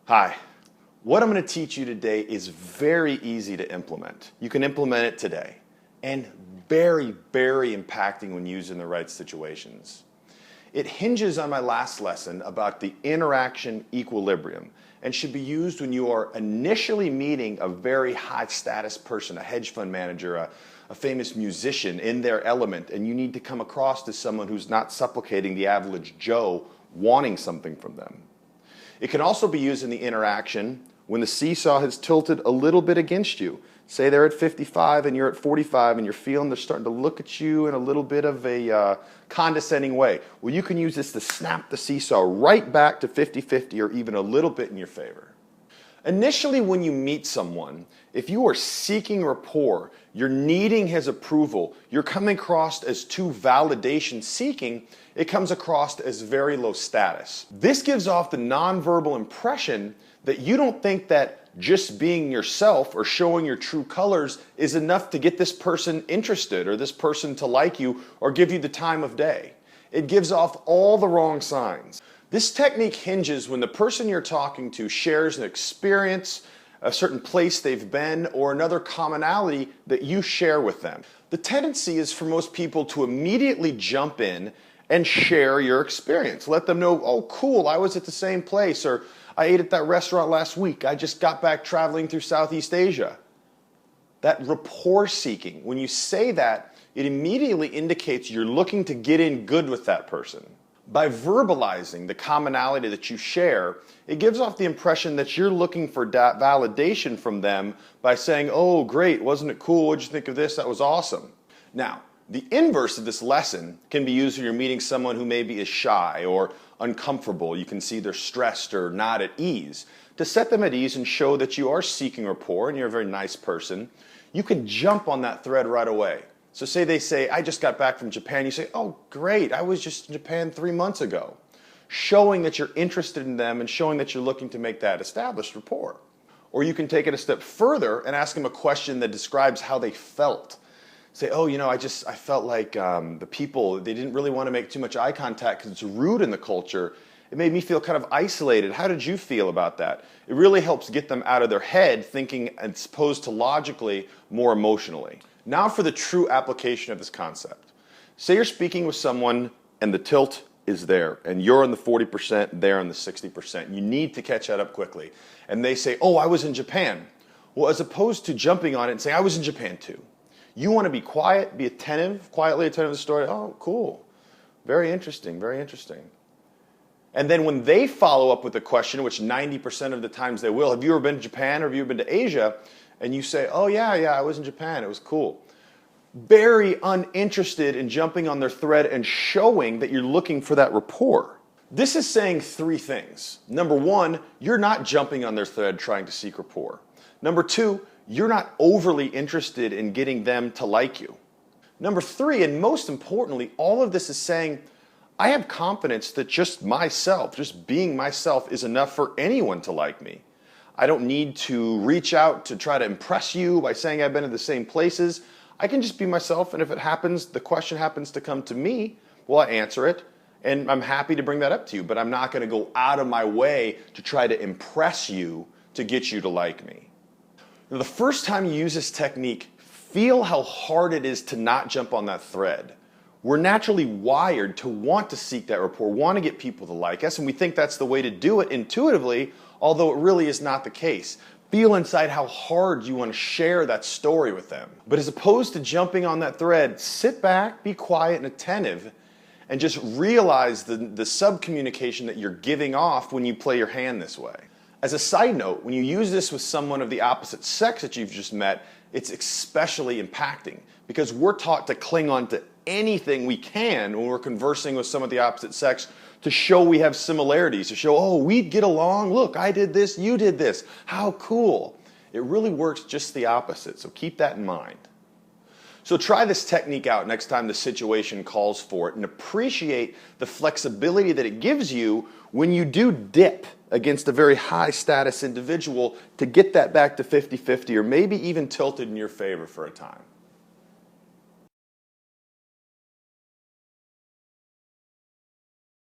Hi. What I'm going to teach you today is very easy to implement. You can implement it today, and very, very impacting when used in the right situations. It hinges on my last lesson about the interaction equilibrium and should be used when you are initially meeting a very high status person, a hedge fund manager, a famous musician in their element, and you need to come across as someone who's not supplicating the average Joe wanting something from them. It can also be used in the interaction when the seesaw has tilted a little bit against you. Say they're at 55 and you're at 45 and you're feeling they're starting to look at you in a little bit of a condescending way. Well, you can use this to snap the seesaw right back to 50-50 or even a little bit in your favor. Initially, when you meet someone, if you are seeking rapport, you're needing his approval, you're coming across as too validation seeking, it comes across as very low status. This gives off the nonverbal impression that you don't think that just being yourself or showing your true colors is enough to get this person interested or this person to like you or give you the time of day. It gives off all the wrong signs. This technique hinges when the person you're talking to shares an experience, a certain place they've been, or another commonality that you share with them. The tendency is for most people to immediately jump in and share your experience. Let them know, oh cool, I was at the same place, or I ate at that restaurant last week, I just got back traveling through Southeast Asia. That rapport seeking, when you say that, it immediately indicates you're looking to get in good with that person. By verbalizing the commonality that you share, it gives off the impression that you're looking for validation from them by saying, oh great, wasn't it cool, what'd you think of this, that was awesome. Now, the inverse of this lesson can be used when you're meeting someone who maybe is shy or uncomfortable. You can see they're stressed or not at ease. To set them at ease and show that you are seeking rapport and you're a very nice person, you can jump on that thread right away. So say they say, I just got back from Japan. You say, oh great, I was just in Japan 3 months ago. Showing that you're interested in them and showing that you're looking to make that established rapport. Or you can take it a step further and ask them a question that describes how they felt. Say, oh, you know, I felt like the people, they didn't really want to make too much eye contact because it's rude in the culture. It made me feel kind of isolated. How did you feel about that? It really helps get them out of their head thinking as opposed to logically, more emotionally. Now for the true application of this concept. Say you're speaking with someone and the tilt is there and you're on the 40%, they're on the 60%. You need to catch that up quickly. And they say, oh, I was in Japan. Well, as opposed to jumping on it and saying, I was in Japan too. You want to be quiet, be attentive, quietly attentive to the story. Oh, cool. Very interesting, very interesting. And then when they follow up with a question, which 90% of the times they will, have you ever been to Japan or have you ever been to Asia? And you say, oh yeah, I was in Japan, it was cool. Very uninterested in jumping on their thread and showing that you're looking for that rapport. This is saying three things. Number one, you're not jumping on their thread trying to seek rapport. Number two, you're not overly interested in getting them to like you. Number three, and most importantly, all of this is saying, I have confidence that just myself, just being myself is enough for anyone to like me. I don't need to reach out to try to impress you by saying I've been in the same places. I can just be myself, and if it happens, the question happens to come to me, well, I answer it, and I'm happy to bring that up to you, but I'm not going to go out of my way to try to impress you to get you to like me. Now, the first time you use this technique, feel how hard it is to not jump on that thread. We're naturally wired to want to seek that rapport, want to get people to like us, and we think that's the way to do it intuitively, although it really is not the case. Feel inside how hard you want to share that story with them. But as opposed to jumping on that thread, sit back, be quiet and attentive, and just realize the sub-communication that you're giving off when you play your hand this way. As a side note, when you use this with someone of the opposite sex that you've just met, it's especially impacting because we're taught to cling on to anything we can when we're conversing with someone of the opposite sex to show we have similarities, to show, oh, we'd get along, look, I did this, you did this, how cool. It really works just the opposite, so keep that in mind. So try this technique out next time the situation calls for it and appreciate the flexibility that it gives you when you do dip against a very high status individual to get that back to 50-50 or maybe even tilted in your favor for a time.